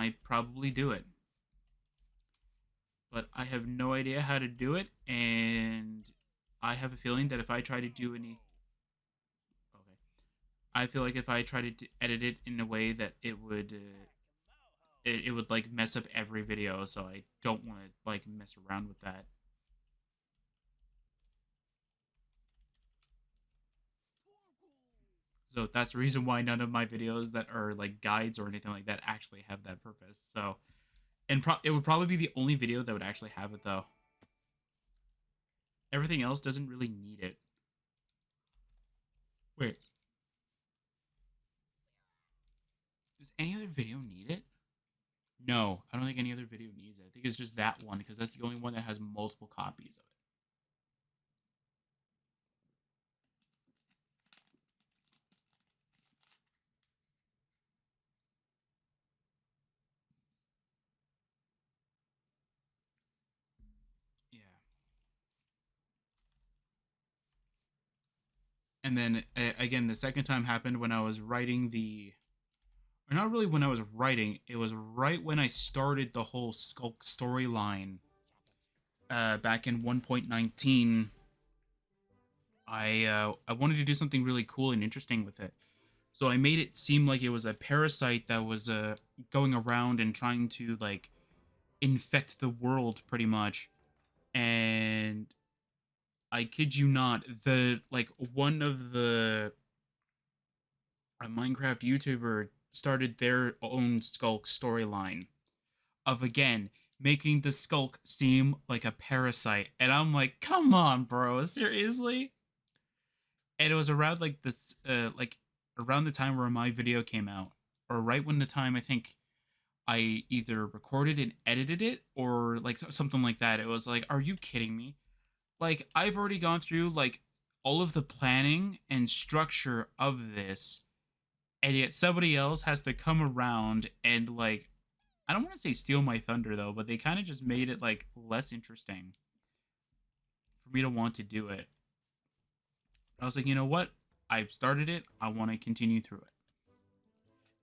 might probably do it. But I have no idea how to do it, and I have a feeling that if I try to do any, okay, I feel like if I try to edit it in a way that it would like mess up every video, so I don't want to like mess around with that. So that's the reason why none of my videos that are like guides or anything like that actually have that purpose. So, and it would probably be the only video that would actually have it though. Everything else doesn't really need it. Wait, does any other video need it? No, I don't think any other video needs it. I think it's just that one because that's the only one that has multiple copies of it. Yeah. And then again, the second time happened when I was writing or not really when I was writing. It was right when I started the whole Skulk storyline. Back in 1.19, I wanted to do something really cool and interesting with it. So I made it seem like it was a parasite that was going around and trying to like infect the world pretty much. And I kid you not, the like one of the a Minecraft YouTuber started their own Skulk storyline of again making the Skulk seem like a parasite, and I'm like, come on, bro, seriously? And it was around like this, like around the time where my video came out, or right when the time I think I either recorded and edited it, or like something like that. It was like, are you kidding me? Like I've already gone through like all of the planning and structure of this, and yet somebody else has to come around and like I don't want to say steal my thunder though, but they kind of just made it like less interesting for me to want to do it. I was like, you know what? I've started it. I want to continue through it.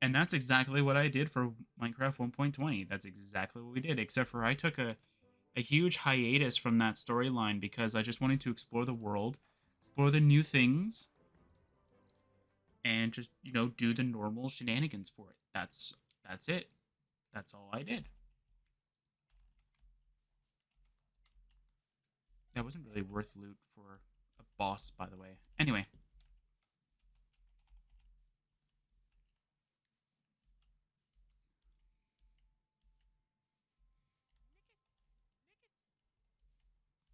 And that's exactly what I did for Minecraft 1.20. That's exactly what we did, except for I took a huge hiatus from that storyline because I just wanted to explore the world, explore the new things, and just, do the normal shenanigans for it. That's it. That's all I did. That wasn't really worth loot for a boss, by the way. Anyway, I'm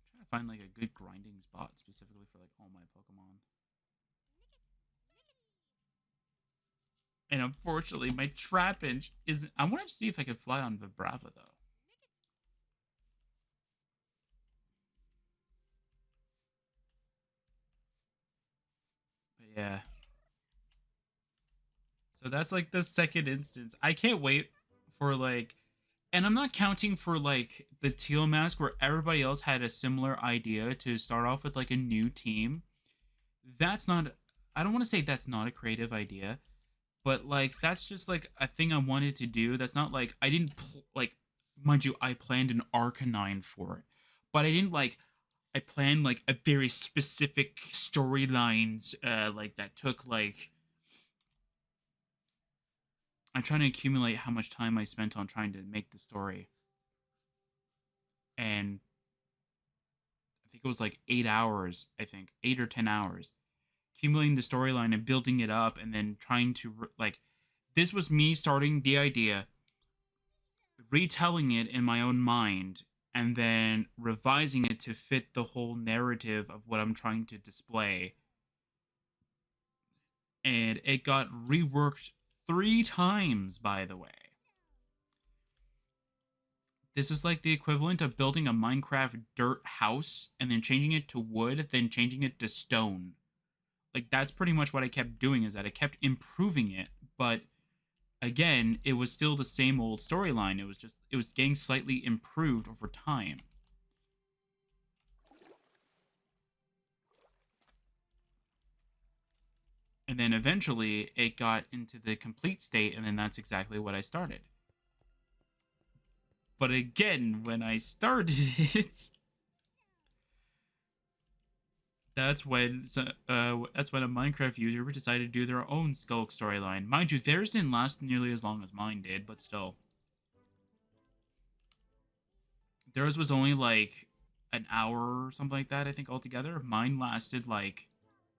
trying to find like a good grinding spot specifically for like all my Pokemon. And unfortunately, my Trapinch isn't. I wanted to see if I could fly on Vibrava though. But yeah. So that's like the second instance. I can't wait for like, and I'm not counting for like the teal mask where everybody else had a similar idea to start off with like a new team. That's not, I don't want to say that's not a creative idea, but like that's just like a thing I wanted to do. That's not like I didn't like, mind you, I planned an Arcanine for it, but I didn't like, I planned like a very specific storylines, like that took like I'm trying to accumulate how much time I spent on trying to make the story. And I think it was like 8 hours, I think, 8 or 10 hours. Accumulating the storyline and building it up and then trying to, like, this was me starting the idea, retelling it in my own mind, and then revising it to fit the whole narrative of what I'm trying to display. And it got reworked 3 times, by the way. This is like the equivalent of building a Minecraft dirt house and then changing it to wood, then changing it to stone. Like that's pretty much what I kept doing is that I kept improving it, but again, it was still the same old storyline. It was getting slightly improved over time. And then eventually it got into the complete state and then that's exactly what I started. But again, when I started it, that's when a Minecraft user decided to do their own Skulk storyline. Mind you, theirs didn't last nearly as long as mine did, but still. Theirs was only like an hour or something like that, I think, altogether. Mine lasted like,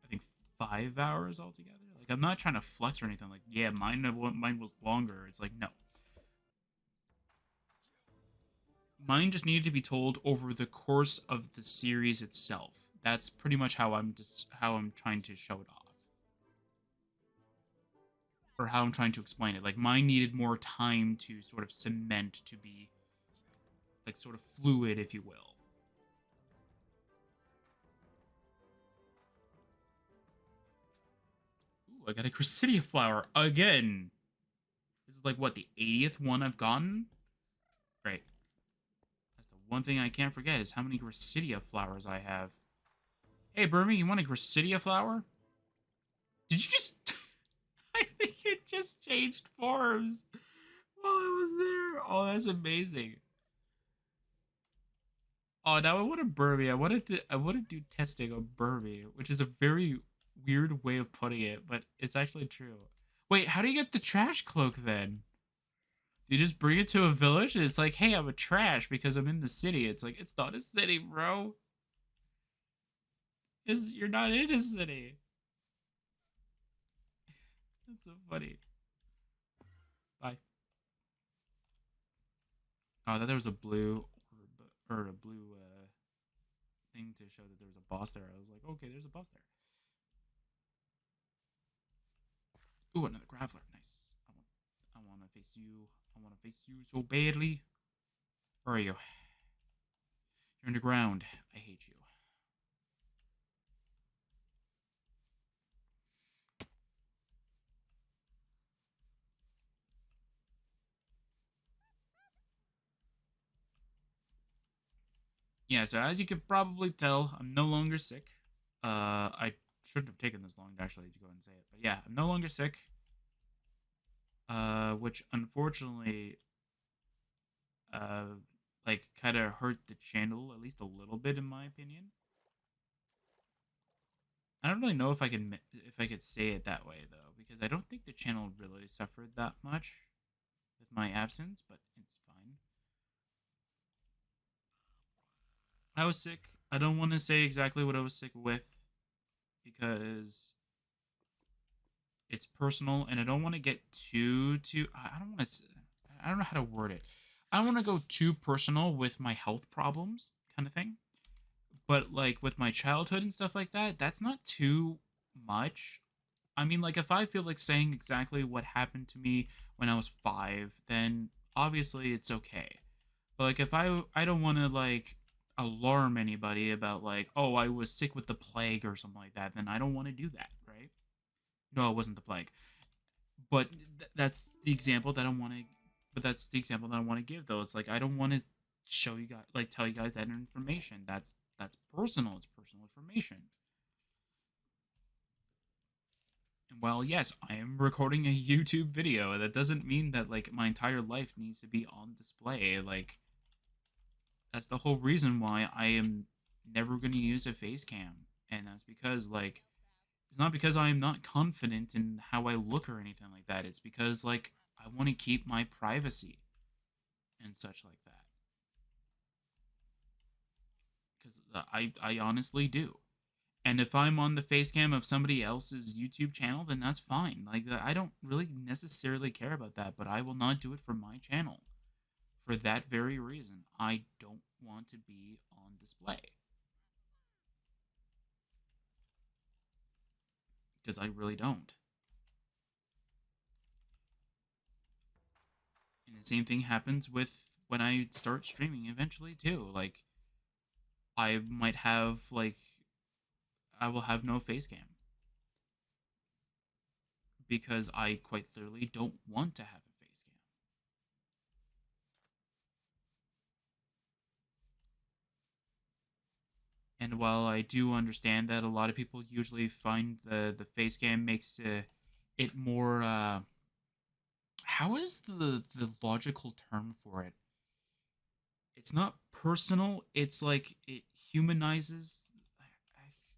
I think, 5 hours altogether. Like, I'm not trying to flex or anything. Like, yeah, mine was longer. It's like, no. Mine just needed to be told over the course of the series itself. That's pretty much how I'm trying to show it off, or how I'm trying to explain it. Like, mine needed more time to sort of cement, to be like sort of fluid, if you will. Ooh, I got a Chrysidia flower again. This is like what, the 80th one I've gotten? Great. That's the one thing I can't forget is how many Chrysidia flowers I have. Hey, Burmy, you want a Chrysidia flower? Did you just... I think it just changed forms while I was there. Oh, that's amazing. Oh, now I want a Burmy. I want to do testing on Burmy, which is a very weird way of putting it, but it's actually true. Wait, how do you get the trash cloak then? You just bring it to a village and it's like, hey, I'm a trash because I'm in the city. It's like, it's not a city, bro. You're not in a city. That's so funny. Bye. Oh, I thought there was a blue or a blue thing to show that there was a boss there. I was like, okay, there's a boss there. Ooh, another graveler. Nice. I want to face you. I want to face you so badly. Where are you? You're underground. I hate you. Yeah, so as you can probably tell, I'm no longer sick. I shouldn't have taken this long to actually go and say it, but yeah, I'm no longer sick. Which unfortunately, uh, like kind of hurt the channel at least a little bit, in my opinion. I don't really know if I could say it that way though, because I don't think the channel really suffered that much with my absence, but it's fine. I was sick. I don't want to say exactly what I was sick with because it's personal and I don't want to get too I don't want to I don't know how to word it. I don't want to go too personal with my health problems kind of thing. But like with my childhood and stuff like that, that's not too much. I mean, like if I feel like saying exactly what happened to me when I was 5, then obviously it's okay. But like if I don't want to like alarm anybody about like, oh, I was sick with the plague or something like that, then I don't want to do that, right? No, it wasn't the plague. But that's the example that I want to. But that's the example that I want to give, though. It's like I don't want to show you guys, like tell you guys that information. That's personal. It's personal information. And while yes, I am recording a YouTube video, that doesn't mean that like my entire life needs to be on display. Like that's the whole reason why I am never going to use a face cam, and that's because like it's not because I am not confident in how I look or anything like that. It's because like I want to keep my privacy and such like that. Because I honestly do. And if I'm on the face cam of somebody else's YouTube channel, then that's fine. Like I don't really necessarily care about that, but I will not do it for my channel. For that very reason, I don't want to be on display. Because I really don't. And the same thing happens with when I start streaming eventually too. Like I might have like I will have no face cam because I quite literally don't want to have a face cam. And while I do understand that a lot of people usually find the face cam makes it more how is the logical term for it? it's not personal. It's like it humanizes.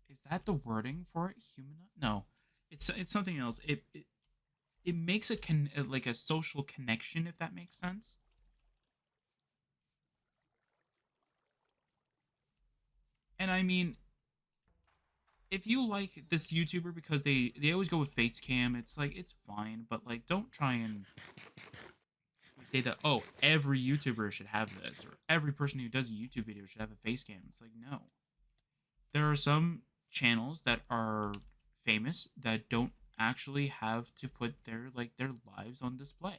Is that the wording for it? Human? No, it's something else. It makes like a social connection, if that makes sense. And I mean, if you like this YouTuber because they always go with face cam, it's like it's fine, but like don't try and say that, oh, every YouTuber should have this, or every person who does a YouTube video should have a face cam. It's like, no. There are some channels that are famous that don't actually have to put their lives on display.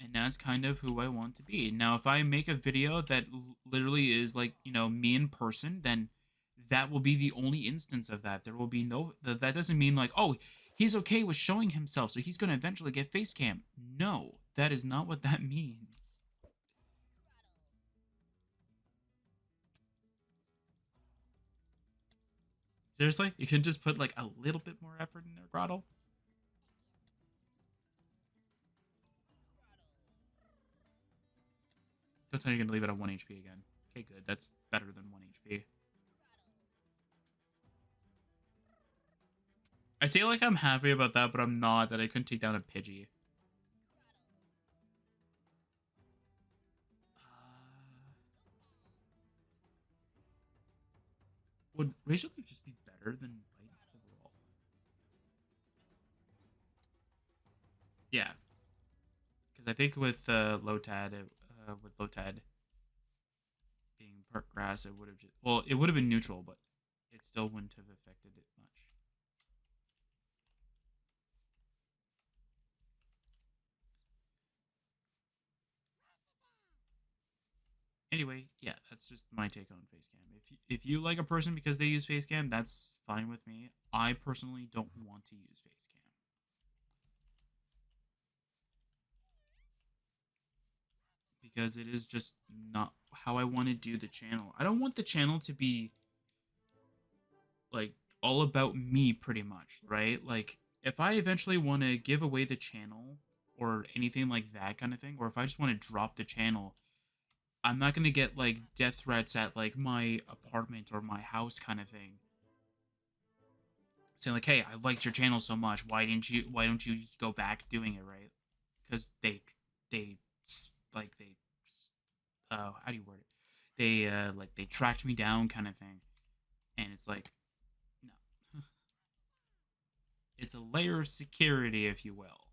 And that's kind of who I want to be. Now, if I make a video that literally is like, me in person, then that will be the only instance of that. There will be no, that doesn't mean like, oh, he's okay with showing himself, so he's going to eventually get face cam. No, that is not what that means. Seriously? You can just put like a little bit more effort in there, Grottle? That's how you're going to leave it at 1 HP again. Okay, good. That's better than 1 HP. I say like I'm happy about that, but I'm not, that I couldn't take down a Pidgey. Would Razor Leaf just be better than Bite overall? Yeah, because I think with Lotad being part grass, it would have just, well, it would have been neutral, but it still wouldn't have affected it much. Anyway, yeah, that's just my take on face cam. If you like a person because they use face cam, that's fine with me. I personally don't want to use face cam because it is just not how I want to do the channel. I don't want the channel to be like all about me pretty much, right? Like if I eventually want to give away the channel or anything like that kind of thing, or if I just want to drop the channel, I'm not going to get like death threats at like my apartment or my house kind of thing. Saying like, "Hey, I liked your channel so much. Why don't you go back doing it, right?" Cuz they like they how do you word it? They tracked me down kind of thing. And it's like, no. It's a layer of security, if you will.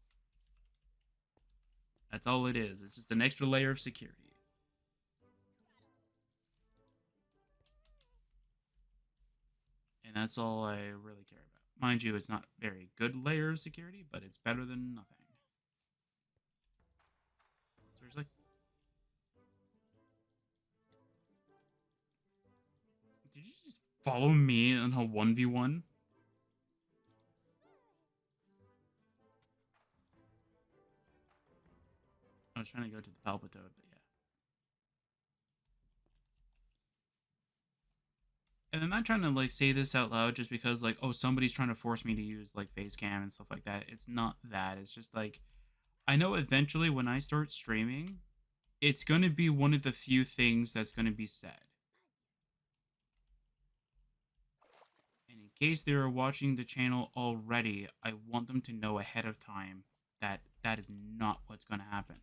That's all it is. It's just an extra layer of security. And that's all I really care about. Mind you, it's not very good layer of security, but it's better than nothing. Seriously? Did you just follow me on a 1v1? I was trying to go to the Palpitoad, but yeah. And I'm not trying to like say this out loud just because like, oh, somebody's trying to force me to use like face cam and stuff like that. It's not that. It's just like I know eventually when I start streaming, it's going to be one of the few things that's going to be said. And in case they are watching the channel already, I want them to know ahead of time that that is not what's going to happen.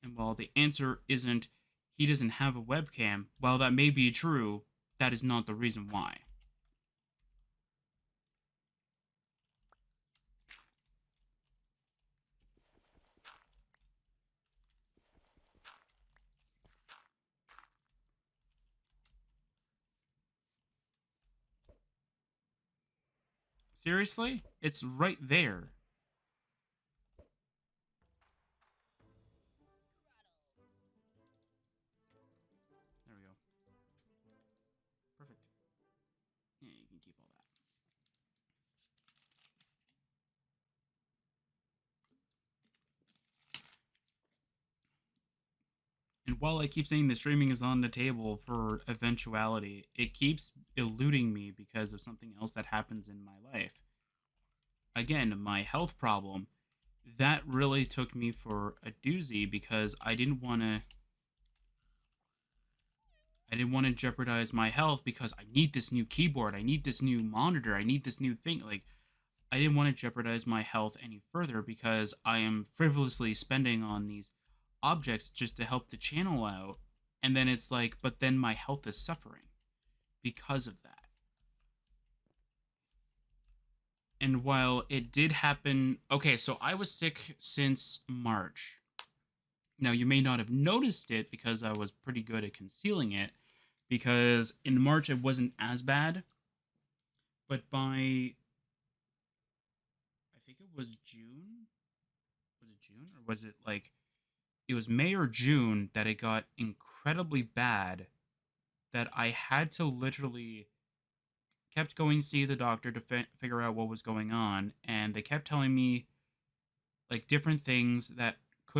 And while the answer isn't he doesn't have a webcam, while that may be true, that is not the reason why. Seriously? It's right there. There we go. Perfect. Yeah, you can keep all that. And while I keep saying the streaming is on the table for eventuality, it keeps eluding me because of something else that happens in my life. Again, my health problem, that really took me for a doozy because I didn't want to jeopardize my health because I need this new keyboard, I need this new monitor, I need this new thing. Like, I didn't want to jeopardize my health any further because I am frivolously spending on these objects just to help the channel out. And then it's like, but then my health is suffering because of that. And while it did happen, okay, so I was sick since March. Now, you may not have noticed it because I was pretty good at concealing it, because in March it wasn't as bad, but by, I think it was June. Was it June? Or was it like, it was May or June that it got incredibly bad that I had to literally kept going to see the doctor to figure out what was going on, and they kept telling me like different things that